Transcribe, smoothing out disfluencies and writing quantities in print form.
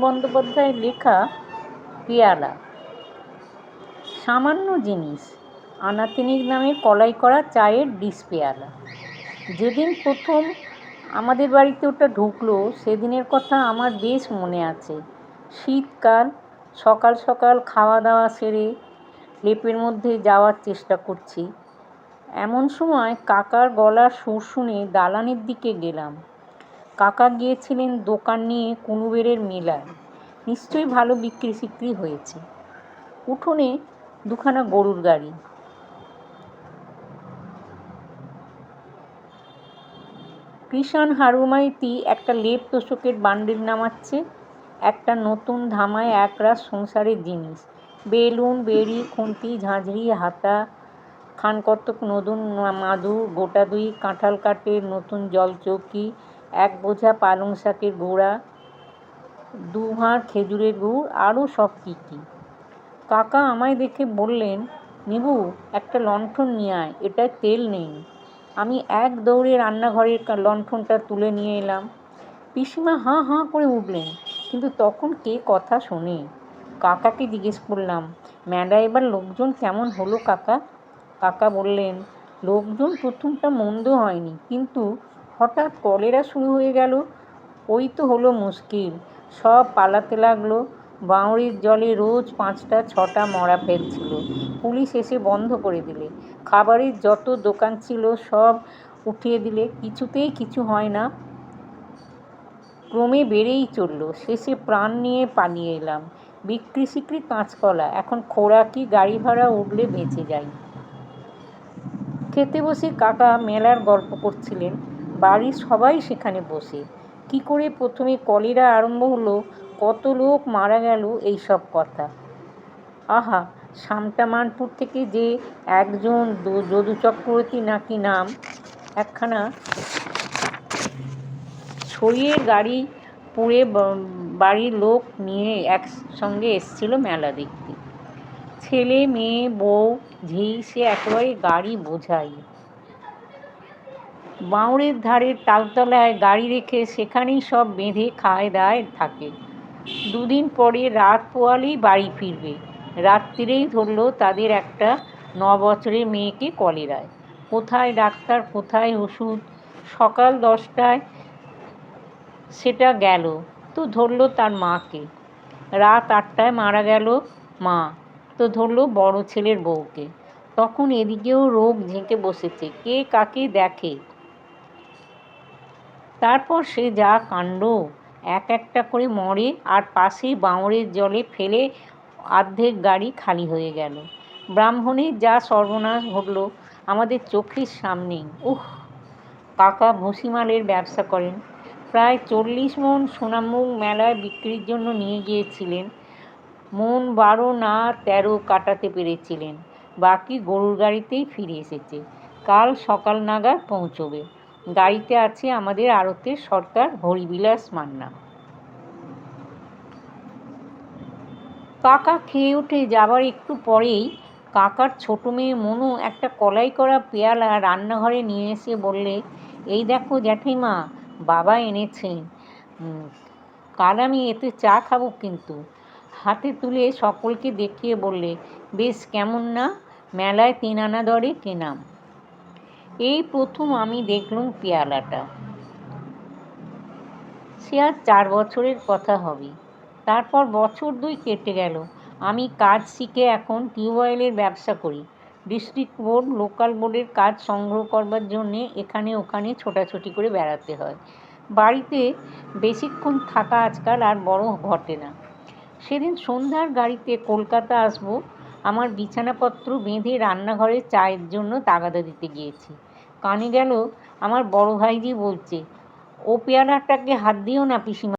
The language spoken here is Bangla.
বন্দ্যোপাধ্যায়ের লেখা পেয়ালা। সামান্য জিনিস, আনাতিনিক নামের কলাই করা চায়ের ডিশ পেয়ালা। যেদিন প্রথম আমাদের বাড়িতে ওটা ঢুকলো সেদিনের কথা আমার বেশ মনে আছে। শীতকাল, সকাল সকাল খাওয়া দাওয়া সেরে লেপের মধ্যে যাওয়ার চেষ্টা করছি, এমন সময় কাকার গলার সুর শুনে দালানের দিকে গেলাম। কাকা গিয়েছিলেন দোকান নিয়ে কুনুবেরের মেলায়, নিশ্চয়ই ভালো বিক্রি সিক্রি হয়েছে। উঠোনে দুখানা গরুর গাড়ি। কৃষাণ হারুমাইতি একটা লেপ তোষকের বান্ডিল নামাচ্ছে, একটা নতুন ধামায় একরাশ সংসারের জিনিস, বেলুন, বেড়ি, খুন্তি, ঝাঁঝরি, হাতা, খানকতক নতুন মাদুর, গোটা দুই কাঁঠাল কাঠের নতুন জলচৌকি, এক বোঝা পালং শাকের গোড়া, 2 ভাঁড় খেজুরের গুড়, আরও সব কী কী। কাকা আমায় দেখে বললেন, নিবু, একটা লণ্ঠন নিয়ে আয়, এটায় তেল নেই। আমি এক দৌড়ে রান্নাঘরের লণ্ঠনটা তুলে নিয়ে এলাম। পিসিমা হাঁ হাঁ করে উঠলেন, কিন্তু তখন কে কথা শোনে। কাকাকে জিজ্ঞেস করলাম, মেলায় এবার লোকজন কেমন হলো কাকা? কাকা বললেন, লোকজন প্রথমটা মন্দ হয়নি, কিন্তু হঠাৎ কলেরা শুরু হয়ে গেল, ওই তো হলো মুশকিল। সব পালাতে লাগলো। বাঁওড়ির জলে রোজ 5টা 6টা মরা ফেলছিল। পুলিশ এসে বন্ধ করে দিলে। খাবারের যত দোকান ছিল সব উঠিয়ে দিলে, কিছুতেই কিছু হয় না। ক্রমে বেড়েই চলল। শেষে প্রাণ নিয়ে পালিয়ে এলাম। বিক্রি সিক্রি কাঁচকলা, এখন খোরাকি গাড়ি ভাড়া উঠলে বেঁচে যাই। খেতে বসে কাকা মেলার গল্প করছিলেন। বাড়ির সবাই সেখানে বসে। কি করে প্রথমে কলেরা আরম্ভ হলো, কত লোক মারা গেল, এইসব কথা। আহা, সামটামানপুর থেকে যে একজন যদু চক্রবর্তী নাকি নাম, একখানা ছইয়ের গাড়ি পুড়ে বাড়ির লোক নিয়ে একসঙ্গে এসছিল মেলা দেখতে। ছেলে মেয়ে বউ ঝি, সে একেবারে গাড়ি বোঝাই। বাঁওড়ের ধারের তালতলায় গাড়ি রেখে সেখানেই সব বেঁধে খায় দায় থাকে। 2 দিন পরে রাত পোয়ালেই বাড়ি ফিরবে। রাত্রিরেই ধরল তাদের একটা 9 বছরের মেয়েকে কলেরায়। কোথায় ডাক্তার, কোথায় ওষুধ। সকাল 10টায় সেটা গেল তো ধরল তার মাকে। রাত 8টায় মারা গেল মা, তো ধরল বড় ছেলের বউকে। তখন এদিকেও রোগ ঝেঁকে বসেছে, কে কাকে দেখে। তারপর সে যা কাণ্ড, এক একটা করে মরে, আর পাশেই বাঁওড়ের জলে ফেলে অর্ধেক গাড়ি খালি হয়ে গেল। ব্রাহ্মণের যা সর্বনাশ ঘটল আমাদের চোখের সামনেই। কাকা ভুসিমালের ব্যবসা করেন। প্রায় 40 মণ সোনামুখ মেলায় বিক্রির জন্য নিয়ে গিয়েছিলেন। মণ 12 না 13 কাটাতে পেরেছিলেন। বাকি গরুর গাড়িতেই ফিরে এসেছে। কাল সকাল নাগাদ পৌঁছবে। গাড়িতে আছে আমাদের আড়তের সর্দার হরিবিলাস মান্না। কাকা খেয়ে উঠে যাবার একটু পরেই কাকার ছোট মেয়ে মনু একটা কলাই করা পেয়ালা রান্নাঘরে নিয়ে এসে বললে, এই দেখো জ্যাঠাইমা, বাবা এনেছেন, কাল আমি এতে চা খাবো কিন্তু। হাতে তুলে সকলকে দেখিয়ে বললে, বেশ কেমন না, মেলায় 3 আনা দরে কেনাম। এই প্রথম আমি দেখলুম পেয়ালাটা। সে আর 4 বছরের কথা হবে। তারপর বছর 2 কেটে গেল। আমি কাজ শিখে এখন টিউবওয়েলের ব্যবসা করি। ডিস্ট্রিক্ট বোর্ড, লোকাল বোর্ডের কাজ সংগ্রহ করবার জন্যে এখানে ওখানে ছোটাছুটি করে বেড়াতে হয়। বাড়িতে বেশিক্ষণ থাকা আজকাল আর বড় ঘটে না। সেদিন সন্ধ্যার গাড়িতে কলকাতা আসবো, আমার বিছানাপত্র বেঁধে রান্নাঘরে চায়ের জন্য তাগাদা দিতে গিয়েছি। কানে গেল আমার বড় ভাইজি বলছে, ও পেয়ালাটাকে হাত দিও না পিসিমা।